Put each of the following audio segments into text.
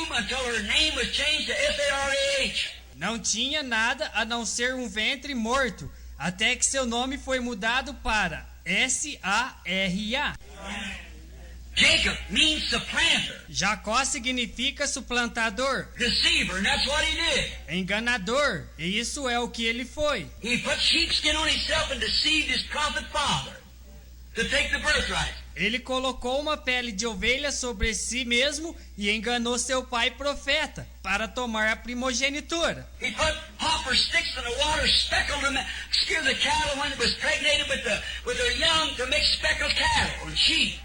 womb until her name was changed to Sarah. Não tinha nada a não ser um ventre morto, até que seu nome foi mudado para Sara. Jacob means supplanter, Jacó significa suplantador, deceiver, and that's what he did. enganador, e isso é o que ele foi. He put sheepskin on himself and deceived his prophet father to take the birthright. Ele colocou uma pele de ovelha sobre si mesmo e enganou seu pai profeta para tomar a primogenitura. He put hopper sticks in the water, speckled them, scared the cattle when it was pregnated with their young to make speckled cattle and sheep.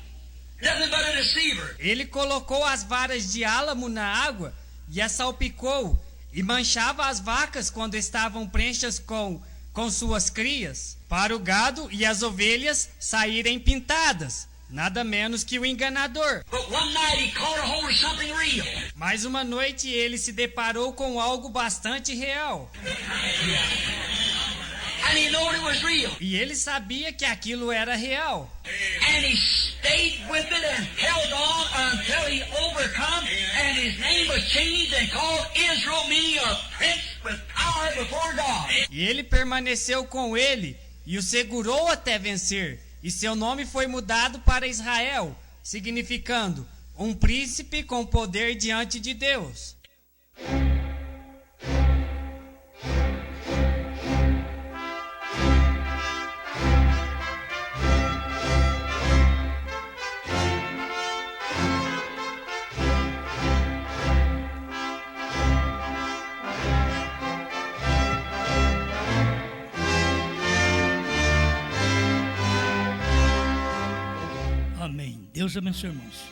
Nothing but a deceiver. Ele colocou as varas de álamo na água e as salpicou e manchava as vacas quando estavam prenhas com suas crias, para o gado e as ovelhas saírem pintadas. Nada menos que o enganador. But one night he caught a hold of something real. Mas uma noite ele se deparou com algo bastante real. And he knew it was real. E ele sabia que aquilo era real. And he stayed with it and held on until he overcome. And his name was changed and called Israel, meaning a prince with power before God. E ele permaneceu com ele e o segurou até vencer. E seu nome foi mudado para Israel, significando um príncipe com poder diante de Deus. Amém. Deus abençoe, irmãos.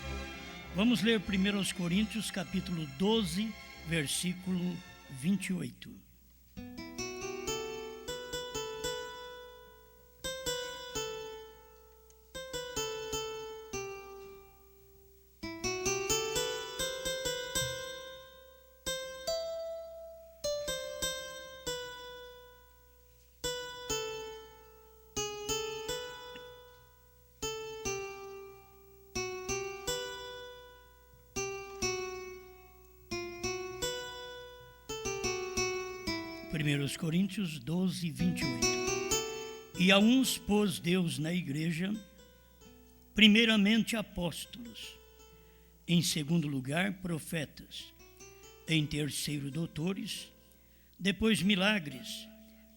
Vamos ler 1 Coríntios, capítulo 12, versículo 28. Primeiros Coríntios 12, 28. E a uns pôs Deus na igreja, primeiramente apóstolos, em segundo lugar profetas, em terceiro doutores, depois milagres,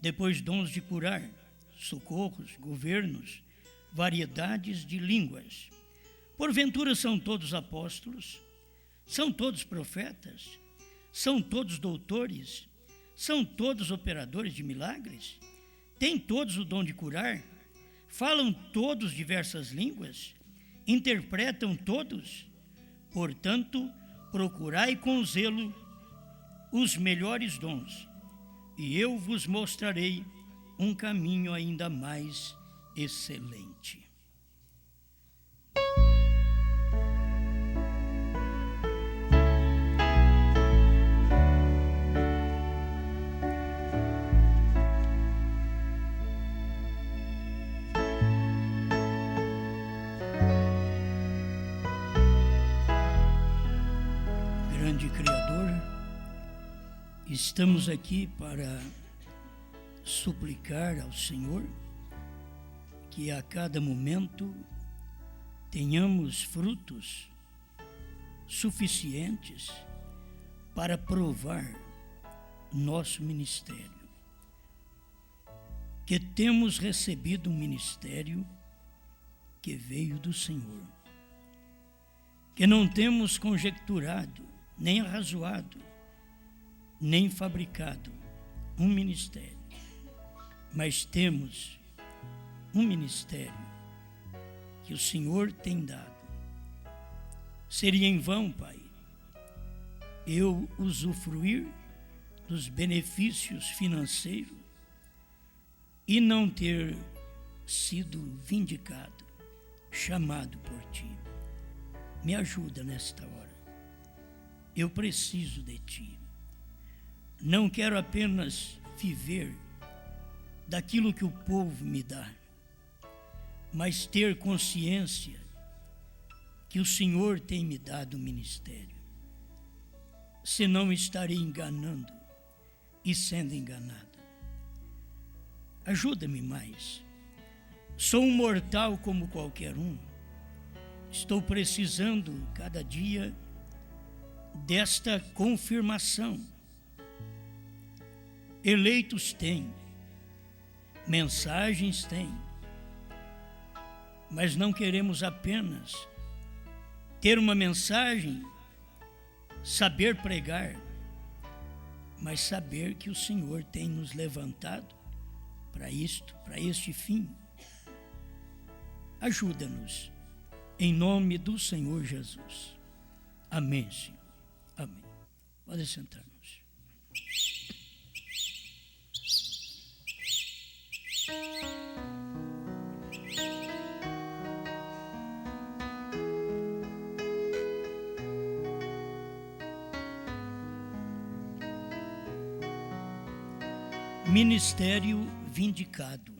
depois dons de curar, socorros, governos, variedades de línguas. Porventura são todos apóstolos? São todos profetas? São todos doutores? São todos operadores de milagres? Têm todos o dom de curar? Falam todos diversas línguas? Interpretam todos? Portanto, procurai com zelo os melhores dons, e eu vos mostrarei um caminho ainda mais excelente. Grande Criador, estamos aqui para suplicar ao Senhor que a cada momento tenhamos frutos suficientes para provar nosso ministério. Que temos recebido um ministério que veio do Senhor. Que não temos conjecturado, nem arrazoado, nem fabricado um ministério, mas temos um ministério que o Senhor tem dado. Seria em vão, Pai, eu usufruir dos benefícios financeiros e não ter sido vindicado, chamado por Ti. Me ajuda nesta hora. Eu preciso de Ti. Não quero apenas viver daquilo que o povo me dá, mas ter consciência que o Senhor tem me dado o ministério. senão estarei enganando e sendo enganada. Ajuda-me mais. Sou um mortal como qualquer um. Estou precisando cada dia desta confirmação. Eleitos têm, mensagens têm, mas não queremos apenas ter uma mensagem, saber pregar, mas saber que o Senhor tem nos levantado para isto, para este fim. Ajuda-nos, em nome do Senhor Jesus. Amém, Senhor. Amém. Pode sentar-nos. Ministério vindicado.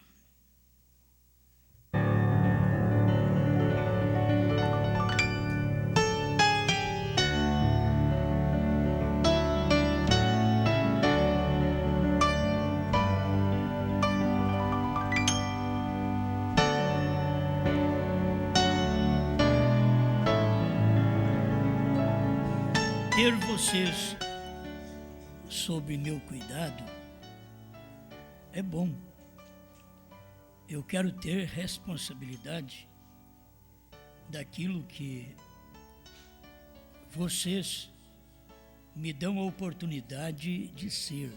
Ter vocês sob meu cuidado é bom. Eu quero ter responsabilidade daquilo que vocês me dão a oportunidade de ser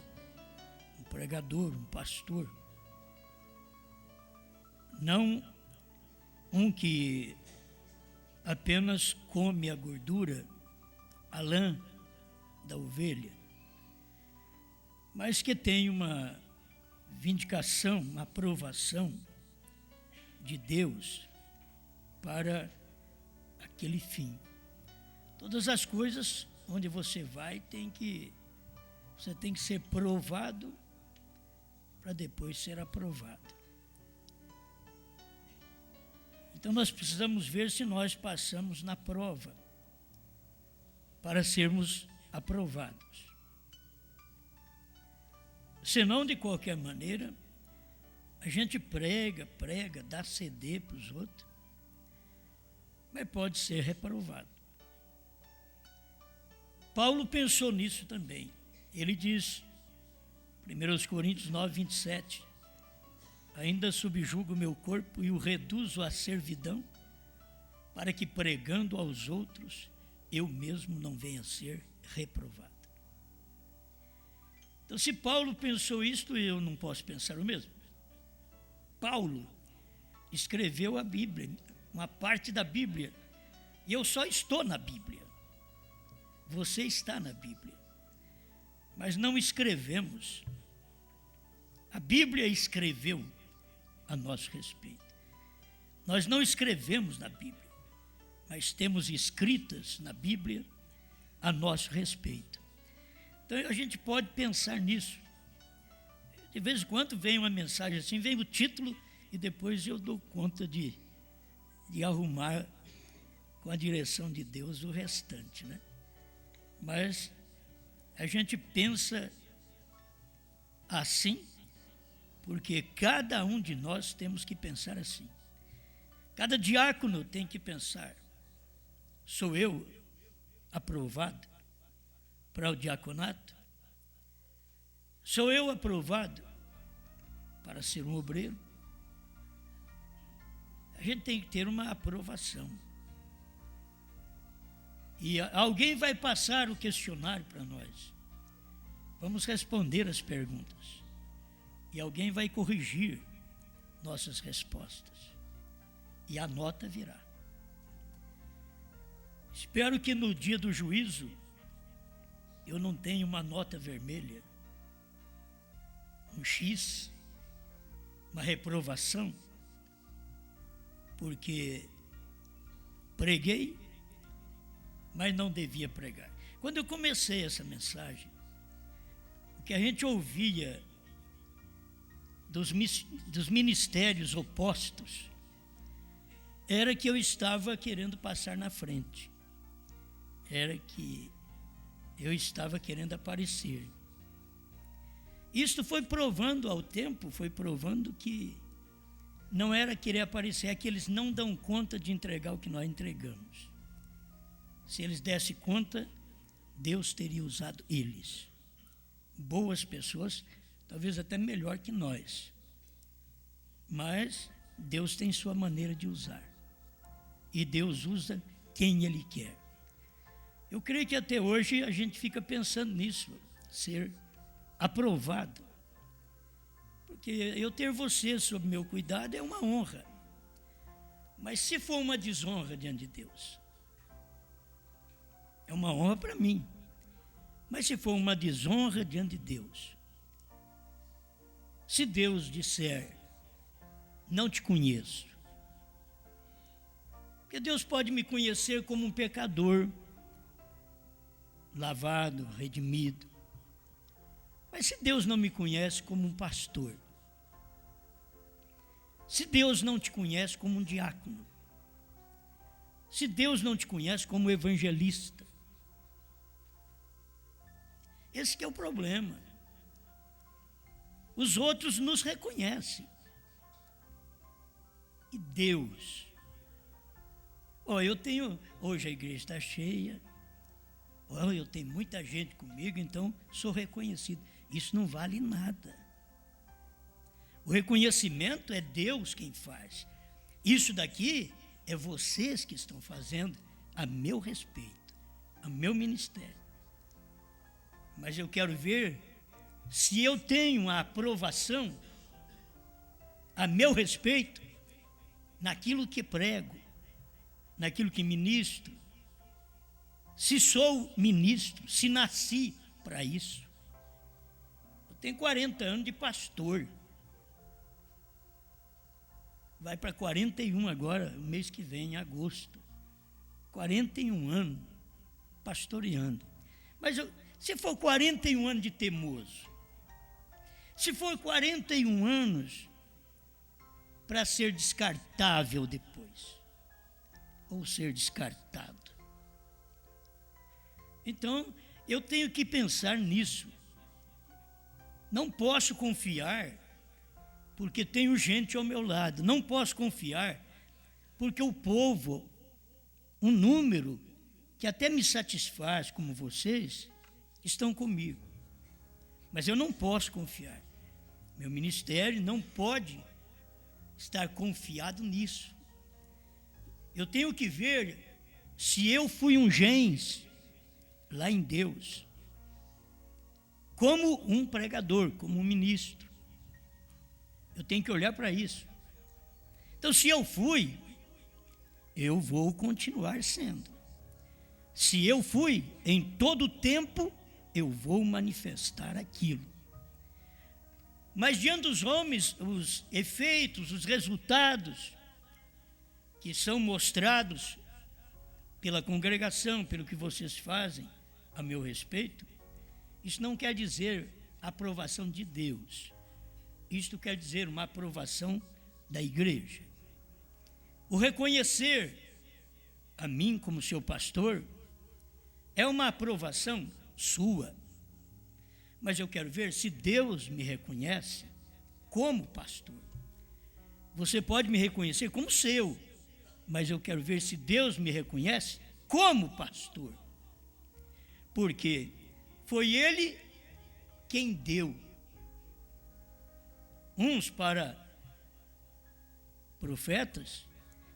um pregador, um pastor. Não um que apenas come a gordura, a lã da ovelha, mas que tem uma vindicação, uma aprovação de Deus para aquele fim. Todas as coisas onde você vai você tem que ser provado para depois ser aprovado. Então nós precisamos ver se nós passamos na prova para sermos aprovados. Senão, de qualquer maneira, a gente prega, dá CD para os outros, mas pode ser reprovado. Paulo pensou nisso também. Ele diz, 1 Coríntios 9, 27, ainda subjugo o meu corpo e o reduzo à servidão, para que pregando aos outros, eu mesmo não venha a ser reprovado. Então, se Paulo pensou isto, eu não posso pensar o mesmo. Paulo escreveu a Bíblia, uma parte da Bíblia, e eu só estou na Bíblia. Você está na Bíblia, mas não escrevemos. A Bíblia escreveu a nosso respeito. Nós não escrevemos na Bíblia, mas temos escritas na Bíblia a nosso respeito. Então a gente pode pensar nisso. De vez em quando vem uma mensagem assim, vem o título e depois eu dou conta de arrumar com a direção de Deus o restante, né? Mas a gente pensa assim, porque cada um de nós temos que pensar assim. Cada diácono tem que pensar, sou eu aprovado para o diaconato? Sou eu aprovado para ser um obreiro? A gente tem que ter uma aprovação. E alguém vai passar o questionário para nós. Vamos responder as perguntas. E alguém vai corrigir nossas respostas. E a nota virá. Espero que no dia do juízo eu não tenha uma nota vermelha, um X, uma reprovação, porque preguei, mas não devia pregar. Quando eu comecei essa mensagem, o que a gente ouvia dos ministérios opostos era que eu estava querendo passar na frente, era que eu estava querendo aparecer. Isto foi provando ao tempo, foi provando que não era querer aparecer, é que eles não dão conta de entregar o que nós entregamos. Se eles dessem conta, Deus teria usado eles. Boas pessoas, talvez até melhor que nós. Mas Deus tem sua maneira de usar. E Deus usa quem Ele quer. Eu creio que até hoje a gente fica pensando nisso, ser aprovado. Porque eu ter você sob meu cuidado é uma honra. Mas se for uma desonra diante de Deus, é uma honra para mim. Mas se for uma desonra diante de Deus, se Deus disser, não te conheço, porque Deus pode me conhecer como um pecador, lavado, redimido. Mas se Deus não me conhece como um pastor, se Deus não te conhece como um diácono, se Deus não te conhece como evangelista, esse que é o problema. Os outros nos reconhecem. E Deus, hoje a igreja está cheia, eu tenho muita gente comigo, então sou reconhecido. Isso não vale nada. O reconhecimento é Deus quem faz. Isso daqui é vocês que estão fazendo a meu respeito, a meu ministério. Mas eu quero ver se eu tenho a aprovação a meu respeito naquilo que prego, naquilo que ministro. Se sou ministro, se nasci para isso. Eu tenho 40 anos de pastor. Vai para 41 agora, o mês que vem, em agosto. 41 anos pastoreando. Mas se for 41 anos de teimoso, se for 41 anos para ser descartável depois, ou ser descartado, então eu tenho que pensar nisso. Não posso confiar porque tenho gente ao meu lado. Não posso confiar porque o povo, um número que até me satisfaz como vocês, estão comigo. Mas eu não posso confiar. Meu ministério não pode estar confiado nisso. Eu tenho que ver se eu fui um gens lá em Deus, como um pregador, como um ministro. Eu tenho que olhar para isso. Então, se eu fui, eu vou continuar sendo. Se eu fui, em todo tempo, eu vou manifestar aquilo. Mas diante dos homens, os efeitos, os resultados que são mostrados pela congregação, pelo que vocês fazem a meu respeito, isso não quer dizer aprovação de Deus. Isto quer dizer uma aprovação da igreja. O reconhecer a mim como seu pastor é uma aprovação sua. Mas eu quero ver se Deus me reconhece como pastor. Você pode me reconhecer como seu, mas eu quero ver se Deus me reconhece como pastor. Porque foi Ele quem deu uns para profetas,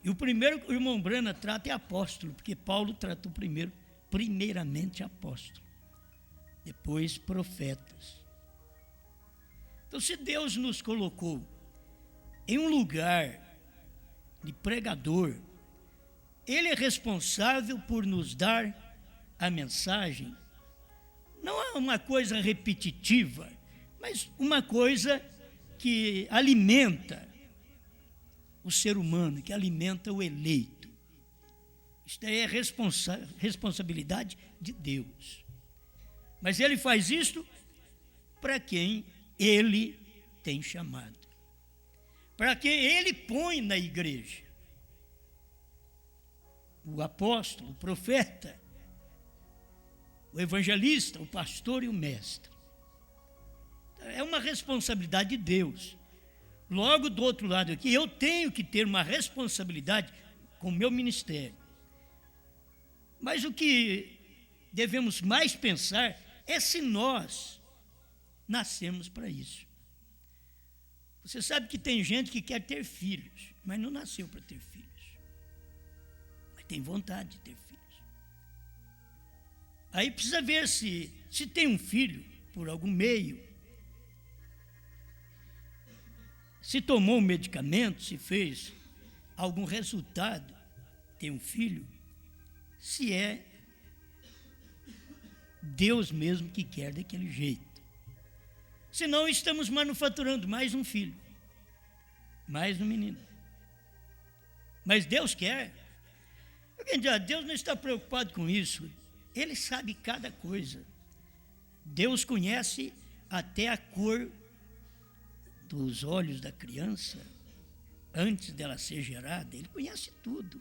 e o primeiro que o irmão Brana trata é apóstolo, porque Paulo tratou primeiramente apóstolo, depois profetas. Então, se Deus nos colocou em um lugar de pregador, Ele é responsável por nos dar a mensagem. Não é uma coisa repetitiva, mas uma coisa que alimenta o ser humano, que alimenta o eleito. Isto é responsabilidade de Deus. Mas Ele faz isto para quem Ele tem chamado, para quem Ele põe na igreja. O apóstolo, o profeta, o evangelista, o pastor e o mestre. É uma responsabilidade de Deus. Logo, do outro lado aqui, eu tenho que ter uma responsabilidade com o meu ministério. Mas o que devemos mais pensar é se nós nascemos para isso. Você sabe que tem gente que quer ter filhos, mas não nasceu para ter filhos. Mas tem vontade de ter filhos. Aí precisa ver se tem um filho por algum meio, se tomou um medicamento, se fez algum resultado, tem um filho, se é Deus mesmo que quer daquele jeito. Senão estamos manufaturando mais um filho, mais um menino. Mas Deus quer. Deus não está preocupado com isso. Ele sabe cada coisa. Deus conhece até a cor dos olhos da criança antes dela ser gerada. Ele conhece tudo.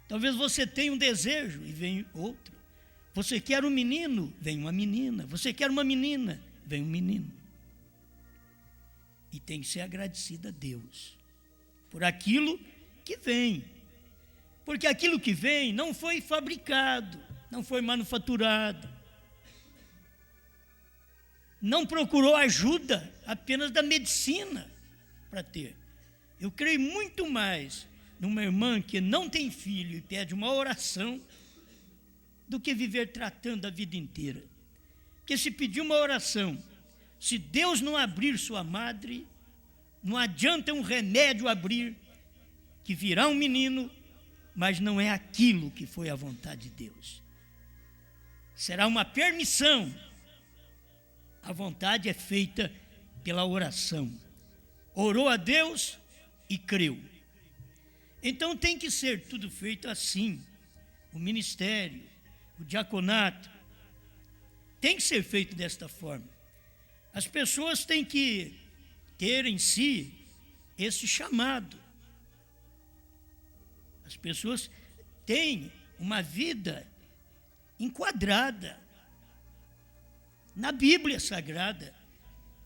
Talvez você tenha um desejo e vem outro. Você quer um menino, vem uma menina. Você quer uma menina, vem um menino. E tem que ser agradecido a Deus por aquilo que vem. Porque aquilo que vem não foi fabricado, não foi manufaturado. Não procurou ajuda apenas da medicina para ter. Eu creio muito mais numa irmã que não tem filho e pede uma oração do que viver tratando a vida inteira. Porque se pedir uma oração, se Deus não abrir sua madre, não adianta um remédio abrir, que virá um menino, mas não é aquilo que foi a vontade de Deus. Será uma permissão. A vontade é feita pela oração. Orou a Deus e creu. Então tem que ser tudo feito assim. O ministério, o diaconato, tem que ser feito desta forma. As pessoas têm que ter em si esse chamado. As pessoas têm uma vida enquadrada na Bíblia Sagrada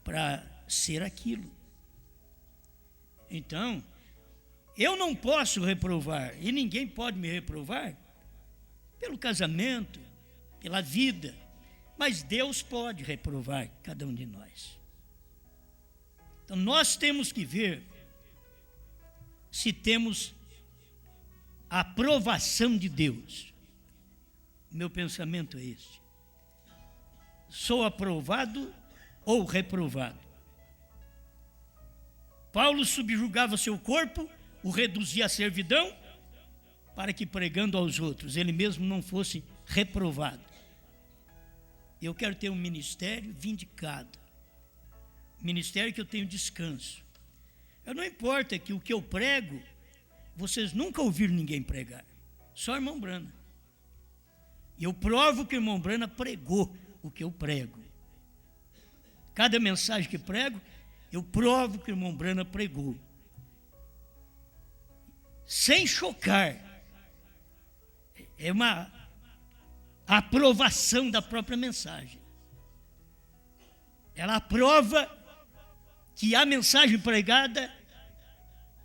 para ser aquilo. Então, eu não posso reprovar, e ninguém pode me reprovar, pelo casamento, pela vida, mas Deus pode reprovar cada um de nós. Então, nós temos que ver se temos a aprovação de Deus. Meu pensamento é esse. Sou aprovado ou reprovado? Paulo subjugava seu corpo, o reduzia à servidão, para que pregando aos outros, ele mesmo não fosse reprovado. Eu quero ter um ministério vindicado. Ministério que eu tenho descanso. Não importa que o que eu prego, vocês nunca ouviram ninguém pregar. Só o irmão Brana. E eu provo que o irmão Brana pregou o que eu prego. Cada mensagem que prego, eu provo que o irmão Brana pregou. Sem chocar. É uma aprovação da própria mensagem. Ela aprova que a mensagem pregada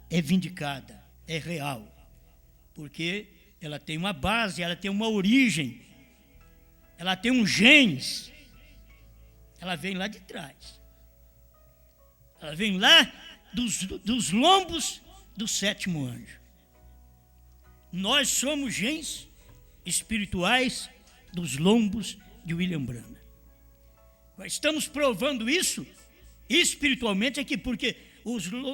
é vindicada, é real. Porque ela tem uma base, ela tem uma origem, ela tem um genes, ela vem lá de trás. Ela vem lá dos lombos do sétimo anjo. Nós somos genes espirituais dos lombos de William Branham. Nós estamos provando isso espiritualmente aqui, porque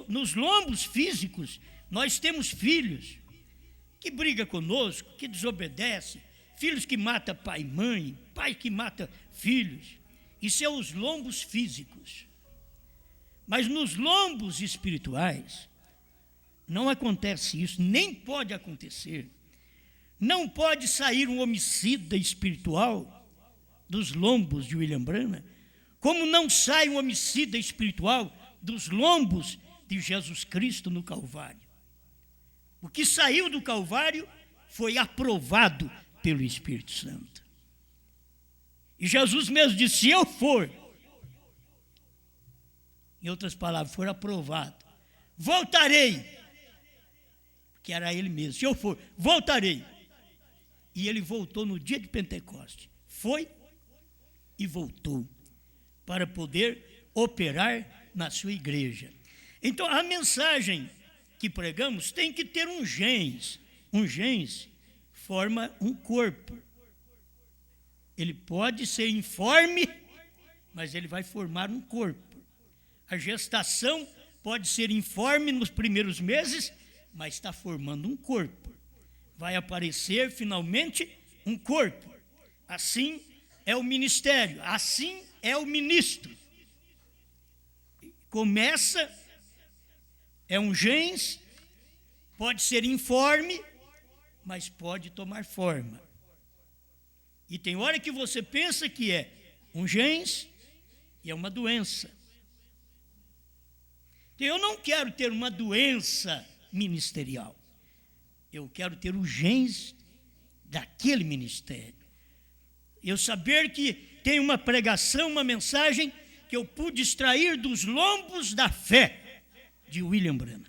nos lombos físicos nós temos filhos que brigam conosco, que desobedecem, filhos que matam pai e mãe, pai que mata filhos. Isso é os lombos físicos. Mas nos lombos espirituais não acontece isso, nem pode acontecer. Não pode sair um homicida espiritual dos lombos de William Branham, como não sai um homicida espiritual dos lombos de Jesus Cristo no Calvário. O que saiu do Calvário foi aprovado pelo Espírito Santo. E Jesus mesmo disse: se eu for, em outras palavras, for aprovado, voltarei. Que era ele mesmo: se eu for, voltarei. E ele voltou no dia de Pentecostes. Foi e voltou para poder operar na sua igreja. Então, a mensagem que pregamos tem que ter um gens. Um gens forma um corpo. Ele pode ser informe, mas ele vai formar um corpo. A gestação pode ser informe nos primeiros meses, mas está formando um corpo. Vai aparecer finalmente um corpo. Assim é o ministério, assim é o ministro. Começa, é um gens, pode ser informe, mas pode tomar forma. E tem hora que você pensa que é um gens e é uma doença. Então, eu não quero ter uma doença ministerial. Eu quero ter o gens daquele ministério. Eu saber que tem uma pregação, uma mensagem que eu pude extrair dos lombos da fé de William Branham.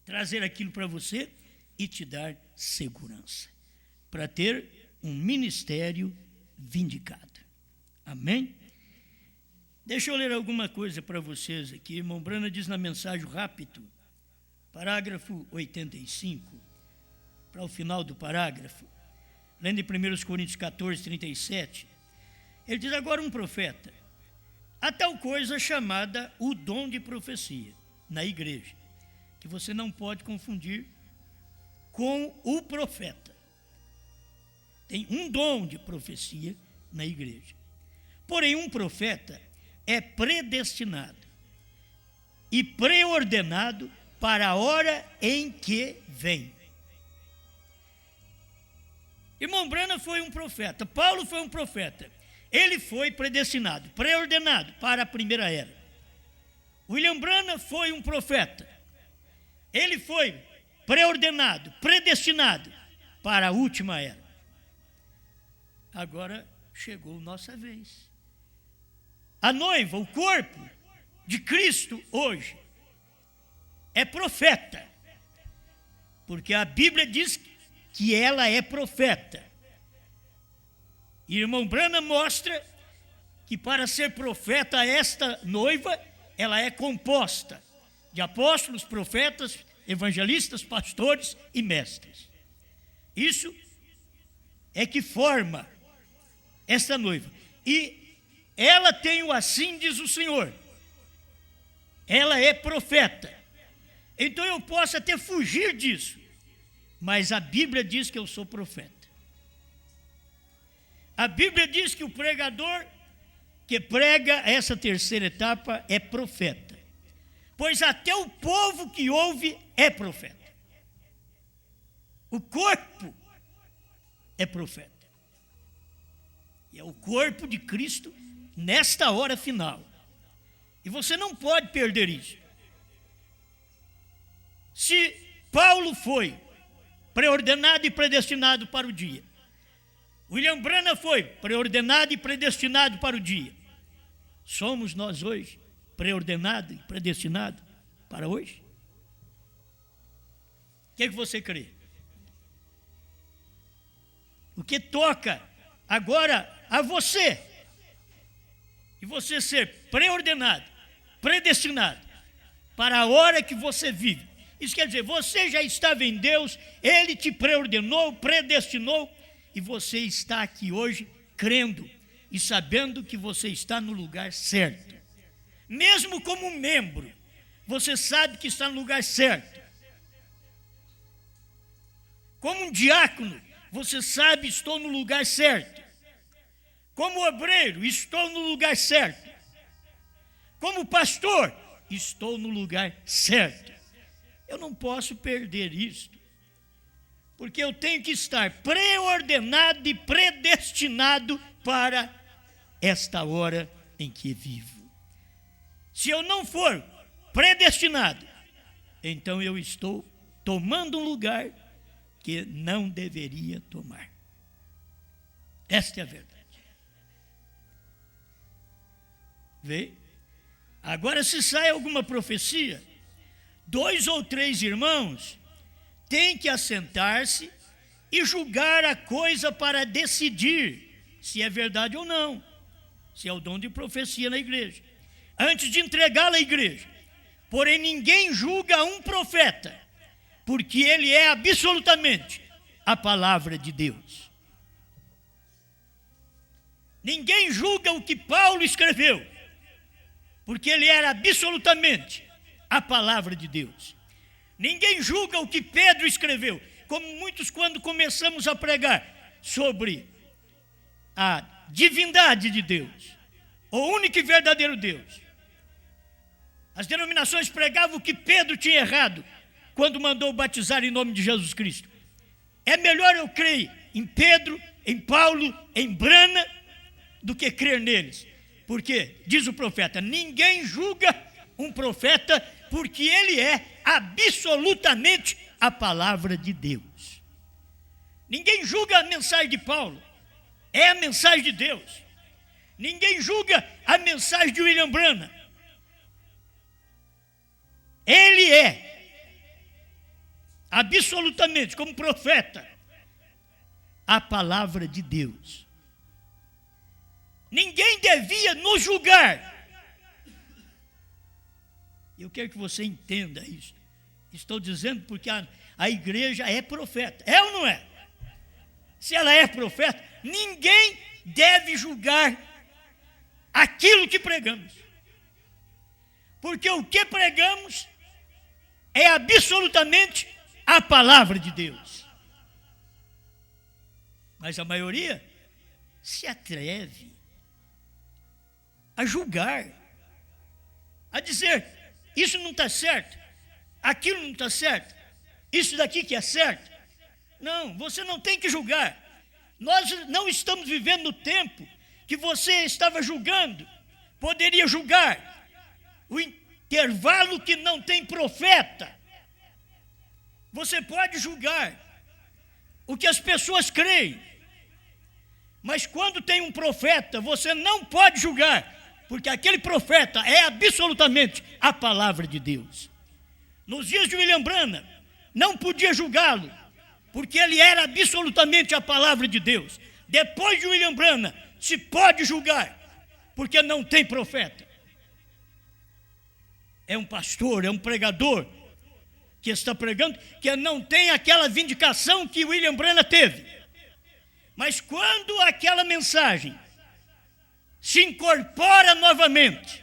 Trazer aquilo para você e te dar segurança. Para ter um ministério vindicado. Amém? Deixa eu ler alguma coisa para vocês aqui. Irmão Branham diz na mensagem rápido, parágrafo 85, para o final do parágrafo, lendo em 1 Coríntios 14, 37, ele diz: agora um profeta, há tal coisa chamada o dom de profecia na igreja, que você não pode confundir com o profeta. Tem um dom de profecia na igreja. Porém, um profeta é predestinado e preordenado para a hora em que vem. Irmão Branham foi um profeta, Paulo foi um profeta. Ele foi predestinado, preordenado para a primeira era. William Branham foi um profeta. Ele foi preordenado, predestinado para a última era. Agora chegou nossa vez. A noiva, o corpo de Cristo hoje, é profeta. Porque a Bíblia diz que ela é profeta. E irmão Branham mostra que para ser profeta esta noiva, ela é composta de apóstolos, profetas, evangelistas, pastores e mestres. Isso é que forma esta noiva. E ela tem o assim diz o Senhor. Ela é profeta. Então eu posso até fugir disso, mas a Bíblia diz que eu sou profeta. A Bíblia diz que o pregador que prega essa terceira etapa é profeta, pois até o povo que ouve é profeta. O corpo é profeta. E é o corpo de Cristo nesta hora final. E você não pode perder isso. Se Paulo foi preordenado e predestinado para o dia, William Branham foi preordenado e predestinado para o dia, somos nós hoje preordenados e predestinados para hoje? O que é que você crê? O que toca agora a você, e você ser preordenado, predestinado para a hora que você vive. Isso quer dizer, você já estava em Deus, Ele te preordenou, predestinou, e você está aqui hoje crendo e sabendo que você está no lugar certo. Mesmo como membro, você sabe que está no lugar certo. Como um diácono, você sabe, estou no lugar certo. Como obreiro, estou no lugar certo. Como pastor, estou no lugar certo. Eu não posso perder isto, porque eu tenho que estar preordenado e predestinado para esta hora em que vivo. Se eu não for predestinado, então eu estou tomando um lugar que não deveria tomar. Esta é a verdade. Vê? Agora, se sai alguma profecia, 2 ou 3 irmãos têm que assentar-se e julgar a coisa para decidir se é verdade ou não, se é o dom de profecia na igreja, antes de entregá-la à igreja. Porém, ninguém julga um profeta, porque ele é absolutamente a palavra de Deus. Ninguém julga o que Paulo escreveu, porque ele era absolutamente a palavra de Deus. Ninguém julga o que Pedro escreveu, como muitos, quando começamos a pregar sobre a divindade de Deus, o único e verdadeiro Deus. As denominações pregavam que Pedro tinha errado quando mandou batizar em nome de Jesus Cristo. É melhor eu crer em Pedro, em Paulo, em Brana, do que crer neles. Porque, diz o profeta, ninguém julga um profeta, porque ele é absolutamente a palavra de Deus. Ninguém julga a mensagem de Paulo, é a mensagem de Deus. Ninguém julga a mensagem de William Branham. Ele é absolutamente, como profeta, a palavra de Deus. Ninguém devia nos julgar. Eu quero que você entenda isso. Estou dizendo porque a igreja é profeta. É ou não é? Se ela é profeta, ninguém deve julgar aquilo que pregamos. Porque o que pregamos é absolutamente a palavra de Deus. Mas a maioria se atreve a julgar, a dizer, isso não está certo, aquilo não está certo, isso daqui que é certo. Não, você não tem que julgar. Nós não estamos vivendo no tempo que você estava julgando, poderia julgar o intervalo que não tem profeta. Você pode julgar o que as pessoas creem, mas quando tem um profeta, você não pode julgar, porque aquele profeta é absolutamente a palavra de Deus. Nos dias de William Branham, não podia julgá-lo, porque ele era absolutamente a palavra de Deus. Depois de William Branham, se pode julgar, porque não tem profeta. É um pastor, é um pregador que está pregando, que não tem aquela vindicação que William Branham teve. Mas quando aquela mensagem se incorpora novamente,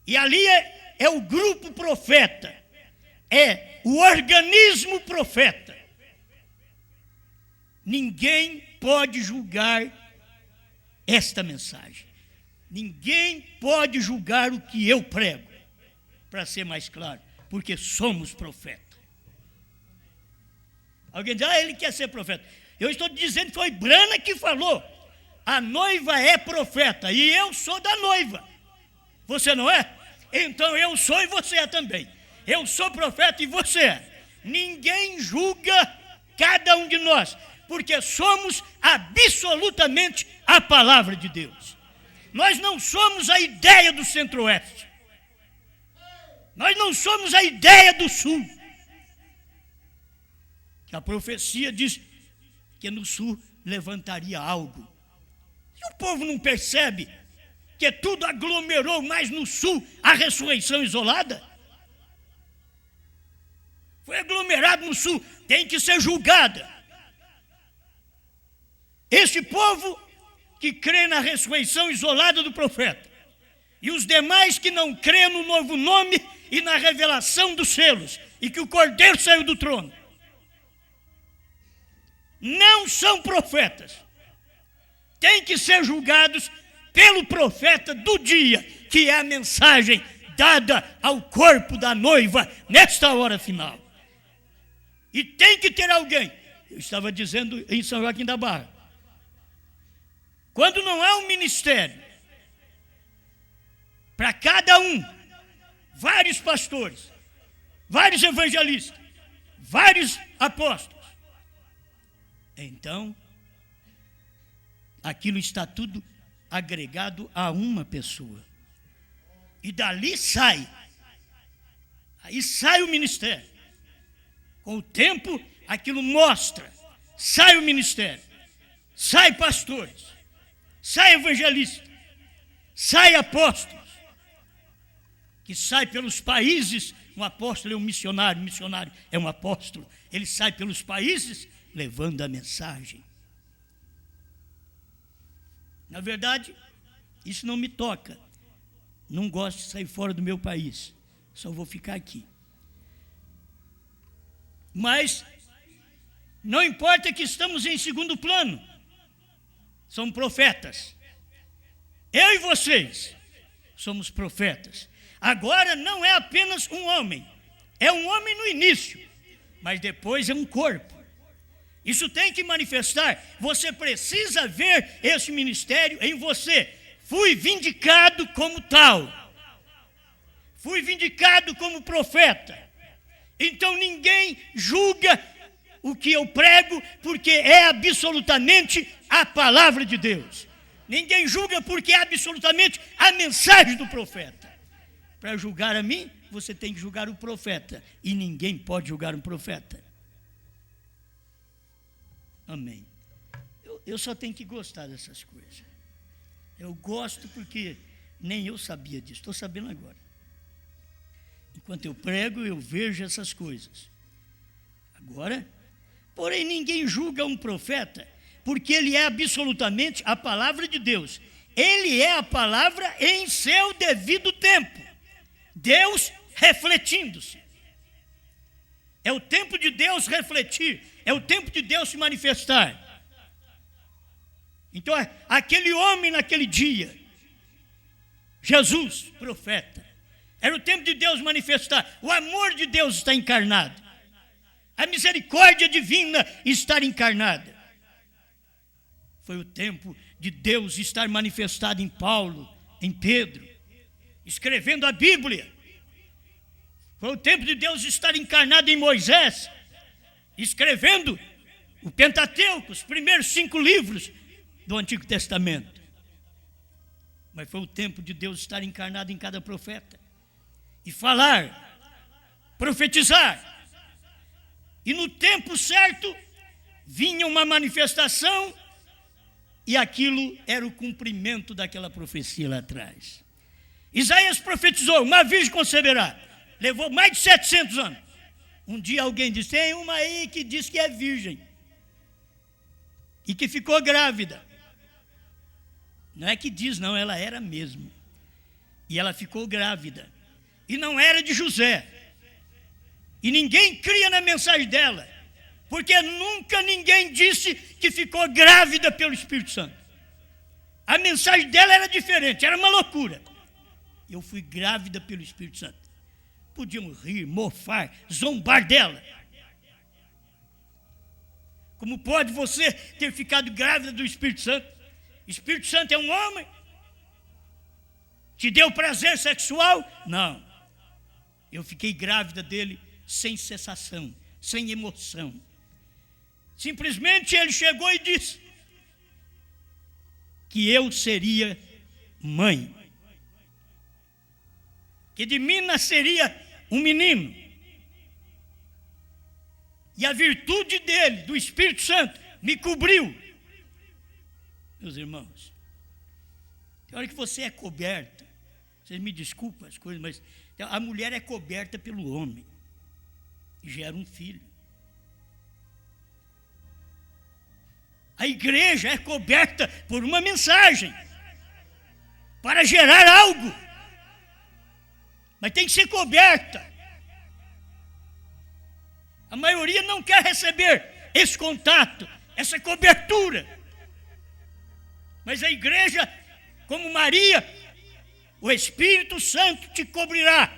e ali é o grupo profeta, é o organismo profeta, ninguém pode julgar esta mensagem. Ninguém pode julgar o que eu prego, para ser mais claro, porque somos profeta. Alguém diz, ele quer ser profeta. Eu estou dizendo que foi Branham que falou, a noiva é profeta, e eu sou da noiva. Você não é? Então eu sou e você é também. Eu sou profeta e você é. Ninguém julga cada um de nós, porque somos absolutamente a palavra de Deus. Nós não somos a ideia do Centro-Oeste. Nós não somos a ideia do Sul. Que a profecia diz que no Sul levantaria algo. E o povo não percebe que tudo aglomerou mais no Sul a ressurreição isolada? Foi aglomerado no Sul, tem que ser julgada. Este povo que crê na ressurreição isolada do profeta, e os demais que não crê no novo nome e na revelação dos selos, e que o Cordeiro saiu do trono, não são profetas. Têm que ser julgados pelo profeta do dia, que é a mensagem dada ao corpo da noiva nesta hora final. E tem que ter alguém, eu estava dizendo em São Joaquim da Barra, quando não há um ministério, para cada um, vários pastores, vários evangelistas, vários apóstolos, então, aquilo está tudo agregado a uma pessoa. E dali sai. Aí sai o ministério. Com o tempo, aquilo mostra. Sai o ministério. Sai pastores. Sai evangelistas. Sai apóstolos. Que sai pelos países. Um apóstolo é um missionário. Um missionário é um apóstolo. Ele sai pelos países levando a mensagem. Na verdade, isso não me toca. Não gosto de sair fora do meu país. Só vou ficar aqui. Mas não importa que estamos em segundo plano. São profetas. Eu e vocês somos profetas. Agora não é apenas um homem. É um homem no início, mas depois é um corpo. Isso tem que manifestar. Você precisa ver esse ministério em você. Fui vindicado como tal. Fui vindicado como profeta. Então ninguém julga o que eu prego, porque é absolutamente a palavra de Deus. Ninguém julga porque é absolutamente a mensagem do profeta. Para julgar a mim, você tem que julgar o profeta. E ninguém pode julgar um profeta. Amém. Eu só tenho que gostar dessas coisas. Eu gosto porque nem eu sabia disso. Estou sabendo agora. Enquanto eu prego, eu vejo essas coisas. Agora, porém, ninguém julga um profeta, porque ele é absolutamente a palavra de Deus. Ele é a palavra em seu devido tempo. Deus refletindo-se. É o tempo de Deus refletir. É o tempo de Deus se manifestar. Então, aquele homem naquele dia, Jesus, profeta, era o tempo de Deus manifestar. O amor de Deus está encarnado. A misericórdia divina está encarnada. Foi o tempo de Deus estar manifestado em Paulo, em Pedro, escrevendo a Bíblia. Foi o tempo de Deus estar encarnado em Moisés, escrevendo o Pentateuco, os primeiros 5 livros do Antigo Testamento. Mas foi o tempo de Deus estar encarnado em cada profeta e falar, profetizar. E no tempo certo vinha uma manifestação e aquilo era o cumprimento daquela profecia lá atrás. Isaías profetizou, uma virgem conceberá. Levou mais de 700 anos. Um dia alguém disse, tem uma aí que diz que é virgem e que ficou grávida. Não é que diz, não, ela era mesmo. E ela ficou grávida. E não era de José. E ninguém cria na mensagem dela, porque nunca ninguém disse que ficou grávida pelo Espírito Santo. A mensagem dela era diferente, era uma loucura. Eu fui grávida pelo Espírito Santo. Podiam rir, mofar, zombar dela. Como pode você ter ficado grávida do Espírito Santo? Espírito Santo é um homem? Te deu prazer sexual? Não. Eu fiquei grávida dele sem cessação, sem emoção. Simplesmente ele chegou e disse que eu seria mãe, que de mim nasceria um menino. E a virtude dele, do Espírito Santo, me cobriu. Meus irmãos, tem hora que você é coberta, vocês me desculpem as coisas, mas a mulher é coberta pelo homem e gera um filho. A igreja é coberta por uma mensagem para gerar algo, mas tem que ser coberta. A maioria não quer receber esse contato, essa cobertura. Mas a igreja, como Maria, o Espírito Santo te cobrirá.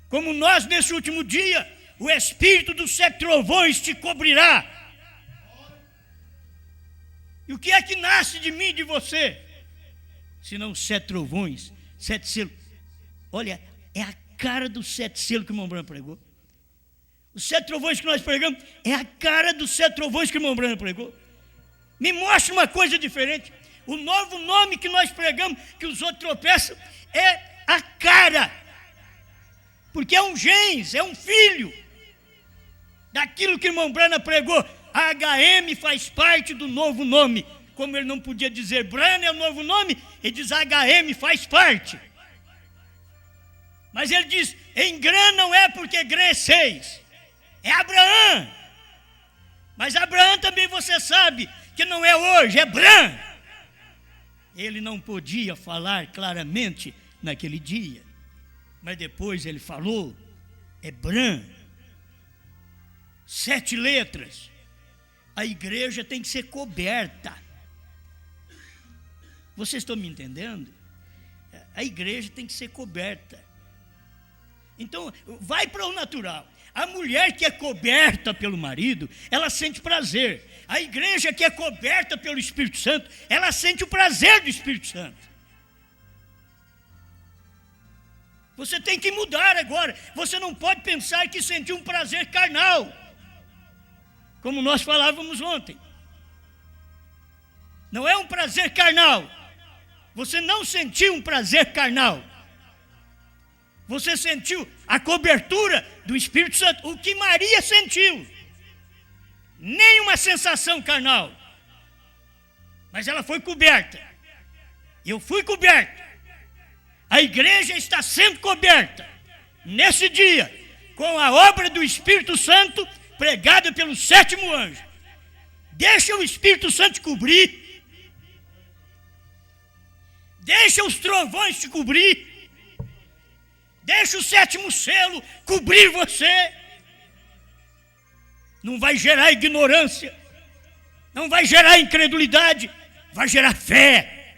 Como nós, nesse último dia, o Espírito dos 7 trovões te cobrirá. E o que é que nasce de mim e de você? Senão 7 trovões, 7 selos. Olha, é a cara dos 7 selos que o irmão Branco pregou. Os 7 trovões que nós pregamos é a cara dos 7 trovões que o irmão Branco pregou. Me mostra uma coisa diferente. O novo nome que nós pregamos, que os outros tropeçam, é a cara. Porque é um gens, é um filho daquilo que o irmão Brana pregou. A HM faz parte do novo nome. Como ele não podia dizer Brana é o novo nome, ele diz HM faz parte. Mas ele diz, em Grã não é porque Grã é 6, é Abraão. Mas Abraão também você sabe que não é hoje, é Brã. Ele não podia falar claramente naquele dia, mas depois ele falou, é Brã. 7 letras. A igreja tem que ser coberta. Vocês estão me entendendo? A igreja tem que ser coberta. Então, vai para o natural. A mulher que é coberta pelo marido, ela sente prazer. A igreja que é coberta pelo Espírito Santo, ela sente o prazer do Espírito Santo. Você tem que mudar agora. Você não pode pensar que sentiu um prazer carnal, como nós falávamos ontem. Não é um prazer carnal. Você não sentiu um prazer carnal. Você sentiu a cobertura do Espírito Santo. O que Maria sentiu. Nenhuma sensação carnal. Mas ela foi coberta. Eu fui coberto. A igreja está sendo coberta. Nesse dia, com a obra do Espírito Santo, pregada pelo 7º anjo. Deixa o Espírito Santo te cobrir. Deixa os trovões te cobrir. Deixa o 7º selo cobrir você. Não vai gerar ignorância. Não vai gerar incredulidade. Vai gerar fé.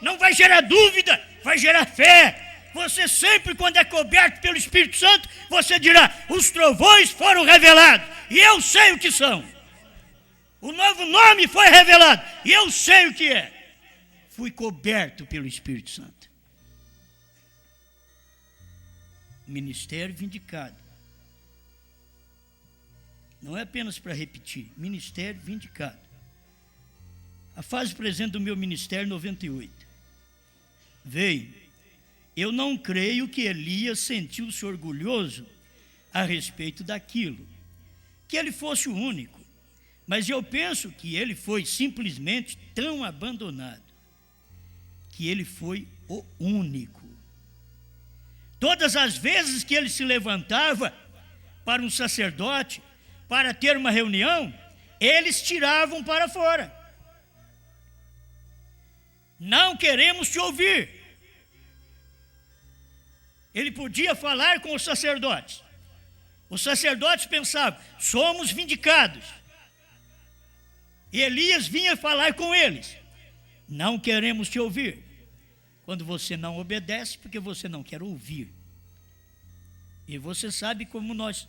Não vai gerar dúvida. Vai gerar fé. Você sempre, quando é coberto pelo Espírito Santo, você dirá, os trovões foram revelados. E eu sei o que são. O novo nome foi revelado. E eu sei o que é. Fui coberto pelo Espírito Santo. Ministério vindicado. Não é apenas para repetir. Ministério vindicado. A fase presente do meu ministério, 98. Veio. Eu não creio que Elias sentiu-se orgulhoso a respeito daquilo. Que ele fosse o único. Mas eu penso que ele foi simplesmente tão abandonado. Que ele foi o único. Todas as vezes que ele se levantava para um sacerdote, para ter uma reunião, eles tiravam para fora. Não queremos te ouvir. Ele podia falar com os sacerdotes. Os sacerdotes pensavam, somos vindicados. E Elias vinha falar com eles. Não queremos te ouvir. Quando você não obedece, porque você não quer ouvir. E você sabe como nós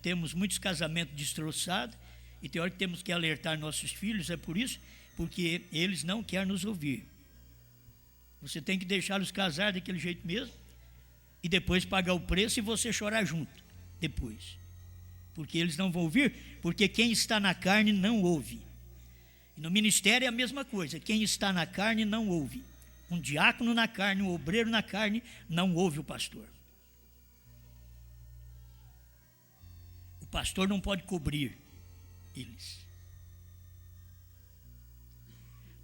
temos muitos casamentos destroçados, e tem hora que temos que alertar nossos filhos, é por isso, porque eles não querem nos ouvir. Você tem que deixá-los casar daquele jeito mesmo, e depois pagar o preço e você chorar junto, depois. Porque eles não vão ouvir, porque quem está na carne não ouve. E no ministério é a mesma coisa, quem está na carne não ouve. Um diácono na carne, um obreiro na carne, não ouve o pastor. O pastor não pode cobrir eles.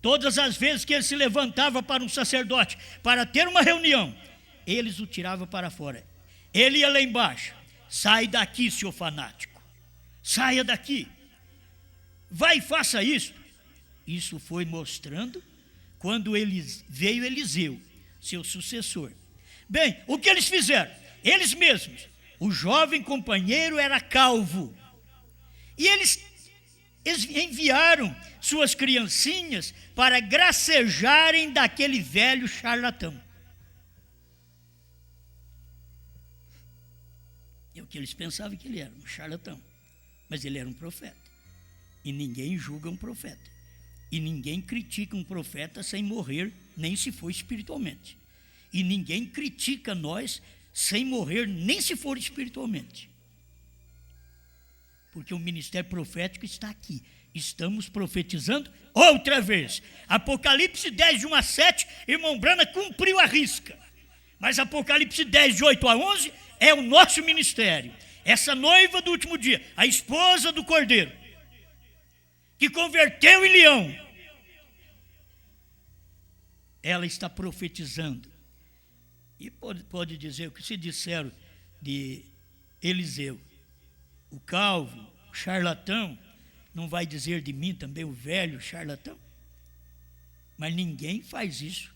Todas as vezes que ele se levantava para um sacerdote, para ter uma reunião, eles o tiravam para fora. Ele ia lá embaixo, sai daqui, seu fanático, saia daqui, vai e faça isso. Isso foi mostrando quando veio Eliseu, seu sucessor. Bem, o que eles fizeram? Eles mesmos, o jovem companheiro era calvo. E eles enviaram suas criancinhas para gracejarem daquele velho charlatão. É o que eles pensavam que ele era, um charlatão. Mas ele era um profeta. E ninguém julga um profeta. E ninguém critica um profeta sem morrer, nem se for espiritualmente. E ninguém critica nós sem morrer, nem se for espiritualmente. Porque o ministério profético está aqui. estamos profetizando outra vez. Apocalipse 10, de 1 a 7, irmão Brana cumpriu a risca. Mas Apocalipse 10, de 8 a 11, é o nosso ministério. Essa noiva do último dia, a esposa do Cordeiro, que converteu em leão, ela está profetizando. E pode dizer o que se disseram de Eliseu. O calvo, o charlatão, não vai dizer de mim também o velho charlatão? Mas ninguém faz isso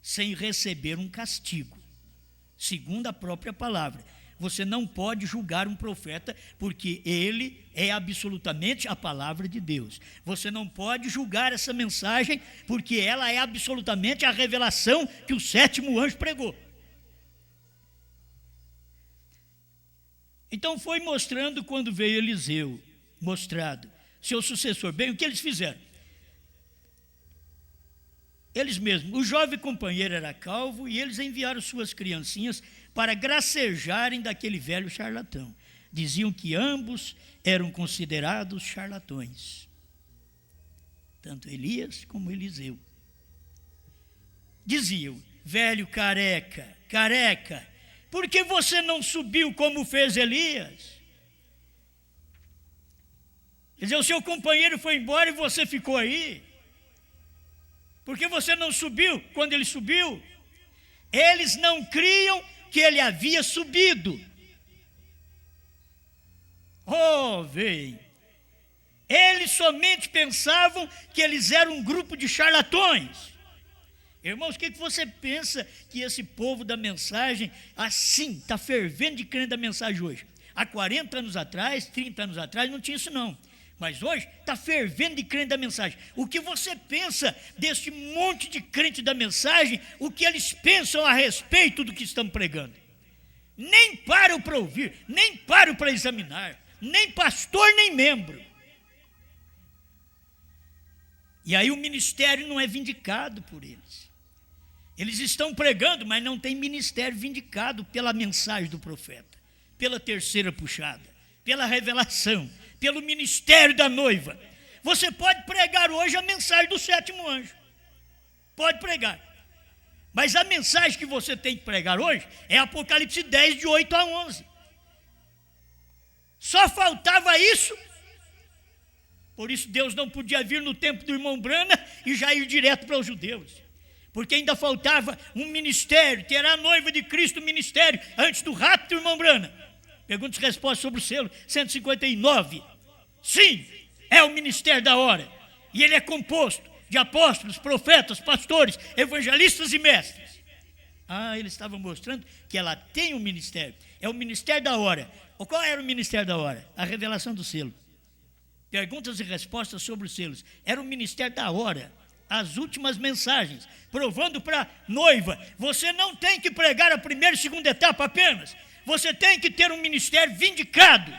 sem receber um castigo, segundo a própria palavra. Você não pode julgar um profeta, porque ele é absolutamente a palavra de Deus. Você não pode julgar essa mensagem, porque ela é absolutamente a revelação que o 7º anjo pregou. Então foi mostrando, quando veio Eliseu, mostrado seu sucessor. Bem, o que eles fizeram? Eles mesmos, o jovem companheiro era calvo, e eles enviaram suas criancinhas para gracejarem daquele velho charlatão. Diziam que ambos eram considerados charlatões, tanto Elias como Eliseu. Diziam: velho careca, por que você não subiu como fez Elias? Quer dizer, o seu companheiro foi embora e você ficou aí. Por que você não subiu quando ele subiu? Eles não criam que ele havia subido. Oh, vem. Eles somente pensavam que eles eram um grupo de charlatões. Irmãos, o que você pensa que esse povo da mensagem, assim, está fervendo de crente da mensagem hoje? Há 40 anos atrás, 30 anos atrás, não tinha isso não. Mas hoje está fervendo de crente da mensagem. O que você pensa desse monte de crente da mensagem? O que eles pensam a respeito do que estão pregando? Nem param para ouvir, nem param para examinar, nem pastor, nem membro. E aí o ministério não é vindicado por eles. Eles estão pregando, mas não tem ministério vindicado pela mensagem do profeta, pela terceira puxada, pela revelação, pelo ministério da noiva. Você pode pregar hoje a mensagem do 7º anjo. Pode pregar. Mas a mensagem que você tem que pregar hoje é Apocalipse 10, de 8 a 11. Só faltava isso. Por isso Deus não podia vir no tempo do irmão Brana e já ir direto para os judeus. Porque ainda faltava um ministério, terá a noiva de Cristo ministério antes do rapto do irmão Brana. Perguntas e respostas sobre o selo 159. Sim, é o ministério da hora. E ele é composto de apóstolos, profetas, pastores, evangelistas e mestres. Ele estava mostrando que ela tem um ministério. É o ministério da hora. Qual era o ministério da hora? A revelação do selo. Perguntas e respostas sobre os selos. Era o ministério da hora. As últimas mensagens, provando para a noiva: você não tem que pregar a primeira e segunda etapa apenas. Você tem que ter um ministério vindicado.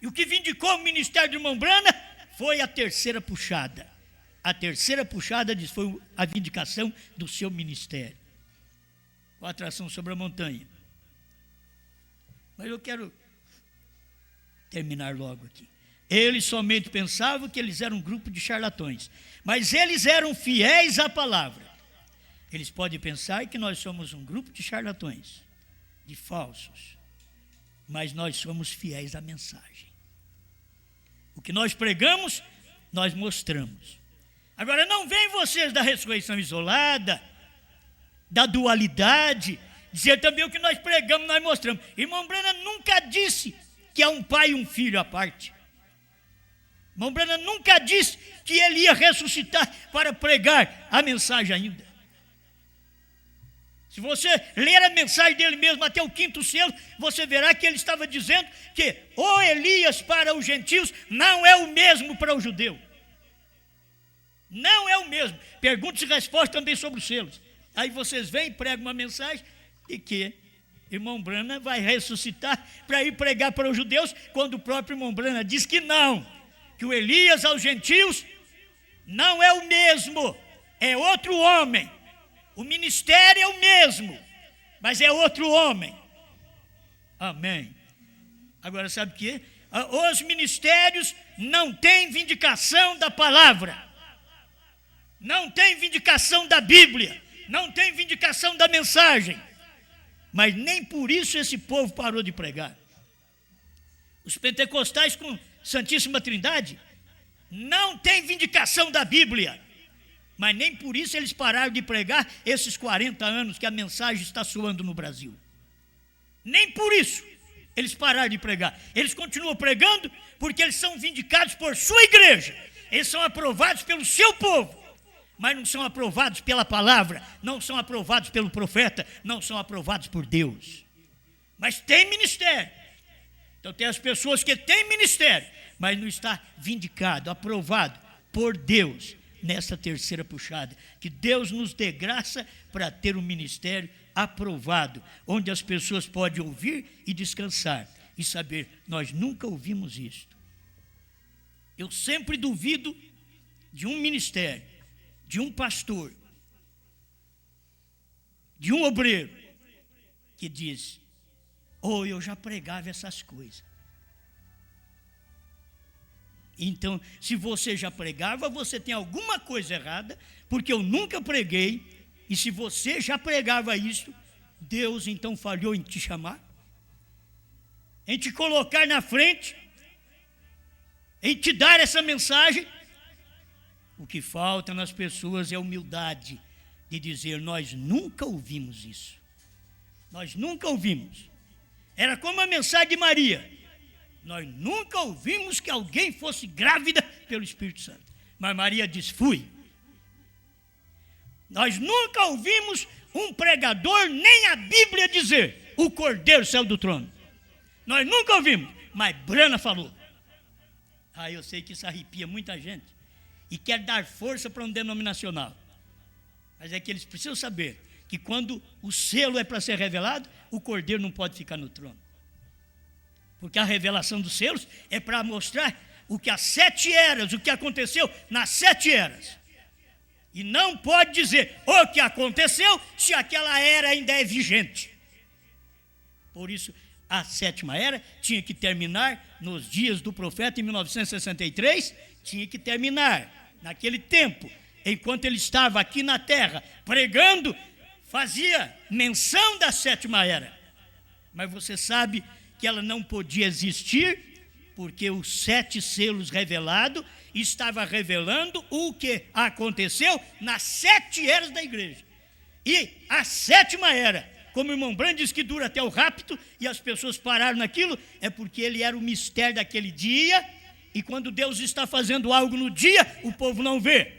E o que vindicou o ministério do irmão Brana foi a terceira puxada. A terceira puxada foi a vindicação do seu ministério. Com a atração sobre a montanha. Mas eu quero terminar logo aqui. Eles somente pensavam que eles eram um grupo de charlatões. Mas eles eram fiéis à palavra. Eles podem pensar que nós somos um grupo de charlatões, de falsos, mas nós somos fiéis à mensagem. O que nós pregamos, nós mostramos. Agora, não vem vocês da ressurreição isolada, da dualidade, dizer também o que nós pregamos, nós mostramos. Irmão Brana nunca disse que há um pai e um filho à parte. Irmão Brana nunca disse que ele ia ressuscitar para pregar a mensagem ainda. Se você ler a mensagem dele mesmo até o 5º selo, você verá que ele estava dizendo que o Elias para os gentios não é o mesmo para o judeu. Não é o mesmo. Perguntas e respostas também sobre os selos. Aí vocês vêm e pregam uma mensagem de que irmão Brana vai ressuscitar para ir pregar para os judeus, quando o próprio irmão Brana diz que não, que o Elias aos gentios não é o mesmo, é outro homem. O ministério é o mesmo, mas é outro homem. Amém. Agora sabe o que? Os ministérios não tem vindicação da palavra, não tem vindicação da Bíblia, não tem vindicação da mensagem. Mas nem por isso esse povo parou de pregar. Os pentecostais com Santíssima Trindade não tem vindicação da Bíblia, mas nem por isso eles pararam de pregar esses 40 anos que a mensagem está soando no Brasil. Nem por isso eles pararam de pregar. Eles continuam pregando porque eles são vindicados por sua igreja. Eles são aprovados pelo seu povo, mas não são aprovados pela palavra, não são aprovados pelo profeta, não são aprovados por Deus. Mas tem ministério. Então tem as pessoas que têm ministério, mas não está vindicado, aprovado por Deus nessa terceira puxada. Que Deus nos dê graça para ter um ministério aprovado, onde as pessoas podem ouvir e descansar e saber, nós nunca ouvimos isto. Eu sempre duvido de um ministério, de um pastor, de um obreiro que diz, eu já pregava essas coisas. Então, se você já pregava, você tem alguma coisa errada, porque eu nunca preguei, e se você já pregava isso, Deus então falhou em te chamar, em te colocar na frente, em te dar essa mensagem. O que falta nas pessoas é humildade de dizer, nós nunca ouvimos isso. Nós nunca ouvimos. Era como a mensagem de Maria. Nós nunca ouvimos que alguém fosse grávida pelo Espírito Santo. Mas Maria disse, fui. Nós nunca ouvimos um pregador, nem a Bíblia dizer, o Cordeiro saiu do trono. Nós nunca ouvimos, mas Brana falou. Eu sei que isso arrepia muita gente e quer dar força para um denominacional. Mas é que eles precisam saber que quando o selo é para ser revelado, o Cordeiro não pode ficar no trono. Porque a revelação dos selos é para mostrar o que as 7 eras, o que aconteceu nas 7 eras. E não pode dizer o que aconteceu se aquela era ainda é vigente. Por isso, a 7ª era tinha que terminar nos dias do profeta em 1963, tinha que terminar naquele tempo, enquanto ele estava aqui na terra pregando, fazia menção da 7ª era. Mas você sabe que ela não podia existir, porque os 7 selos revelados estava revelando o que aconteceu nas 7 eras da igreja. E a 7ª era, como o irmão Brand diz que dura até o rapto, e as pessoas pararam naquilo, é porque ele era o mistério daquele dia, e quando Deus está fazendo algo no dia, o povo não vê.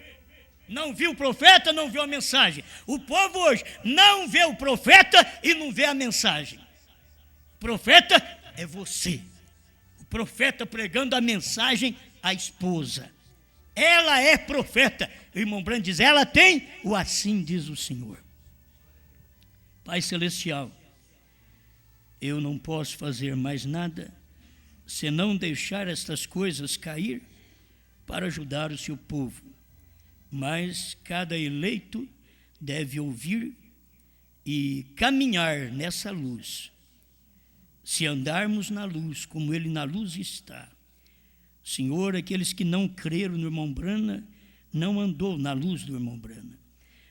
Não viu o profeta, não viu a mensagem. O povo hoje não vê o profeta e não vê a mensagem. O profeta é você. O profeta pregando a mensagem à esposa. Ela é profeta. O irmão Brand diz, ela tem o assim diz o Senhor. Pai Celestial, eu não posso fazer mais nada senão deixar estas coisas cair para ajudar o seu povo. Mas cada eleito deve ouvir e caminhar nessa luz. Se andarmos na luz, como ele na luz está. Senhor, aqueles que não creram no irmão Brana, não andou na luz do irmão Brana.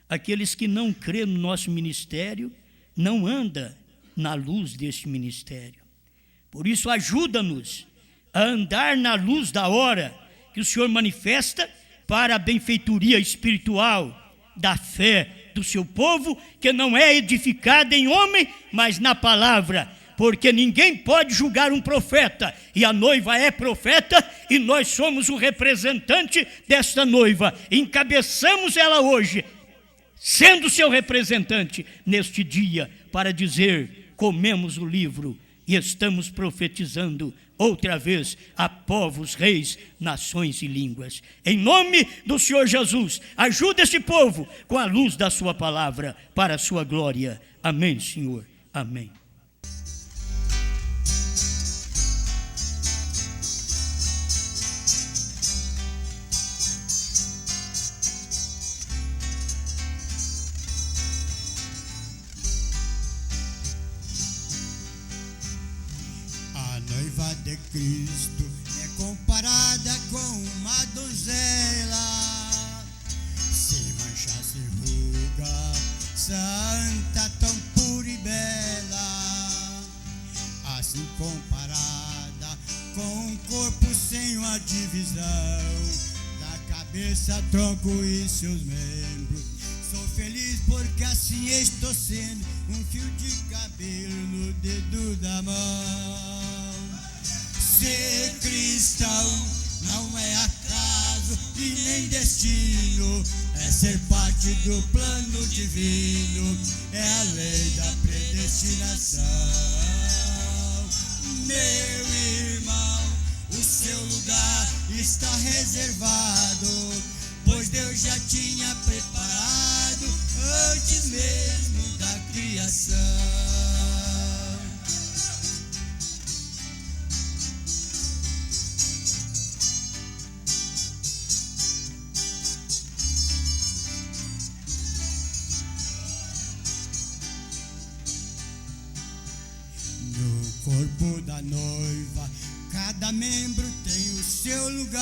Aqueles que não creram no nosso ministério, não anda na luz deste ministério. Por isso, ajuda-nos a andar na luz da hora que o Senhor manifesta para a benfeitoria espiritual da fé do seu povo, que não é edificada em homem, mas na palavra. Porque ninguém pode julgar um profeta, e a noiva é profeta, e nós somos o representante desta noiva. Encabeçamos ela hoje, sendo seu representante neste dia, para dizer, comemos o livro e estamos profetizando outra vez a povos, reis, nações e línguas. Em nome do Senhor Jesus, ajuda este povo com a luz da sua palavra, para a sua glória. Amém, Senhor. Amém. A noiva de Cristo é comparada santa, tão pura e bela, assim comparada com um corpo sem uma divisão, da cabeça, tronco e seus membros. Sou feliz porque assim estou sendo um fio de cabelo no dedo da mão. Ser cristão não é acaso e nem destino, é ser parte do plano divino, é a lei da predestinação. Meu irmão, o seu lugar está reservado, pois Deus já tinha preparado antes mesmo da criação. No corpo da noiva, cada membro tem o seu lugar.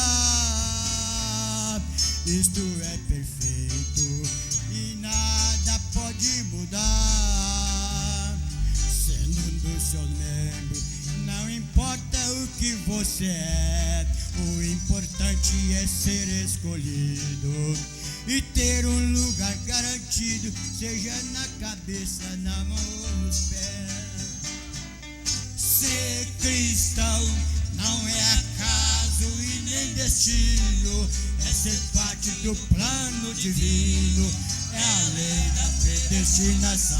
Isto é perfeito e nada pode mudar. Sendo um dos seus membros, não importa o que você é, o importante é ser escolhido e ter um lugar garantido, seja na cabeça, na mão ou nos pés. Ser cristão não é acaso e nem destino, é ser parte do plano divino, é a lei da predestinação.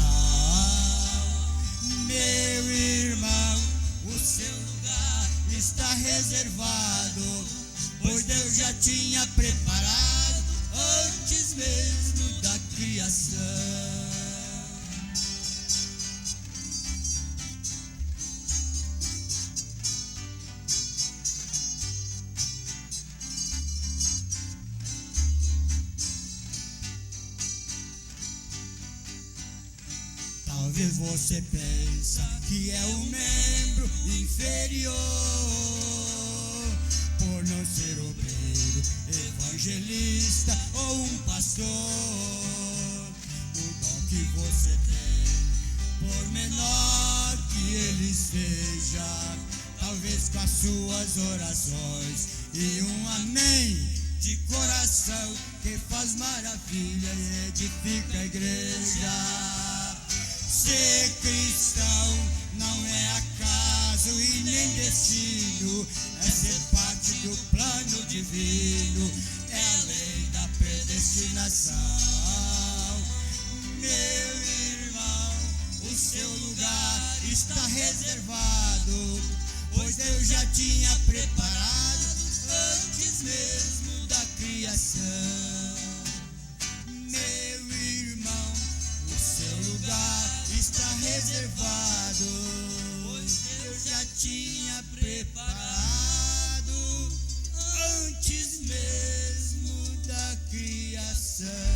Meu irmão, o seu lugar está reservado, pois Deus já tinha preparado antes mesmo da criação. Talvez você pensa que é um membro inferior, por não ser obreiro, evangelista ou um pastor. O dom que você tem, por menor que ele seja, talvez com as suas orações e um amém de coração, que faz maravilha e edifica a igreja. Ser cristão não é acaso e nem destino, é ser parte do plano divino, é a lei da predestinação. Meu irmão, o seu lugar está reservado, pois Deus já tinha preparado antes mesmo da criação. Meu irmão, o seu lugar está reservado, pois Deus já tinha preparado antes mesmo da criação.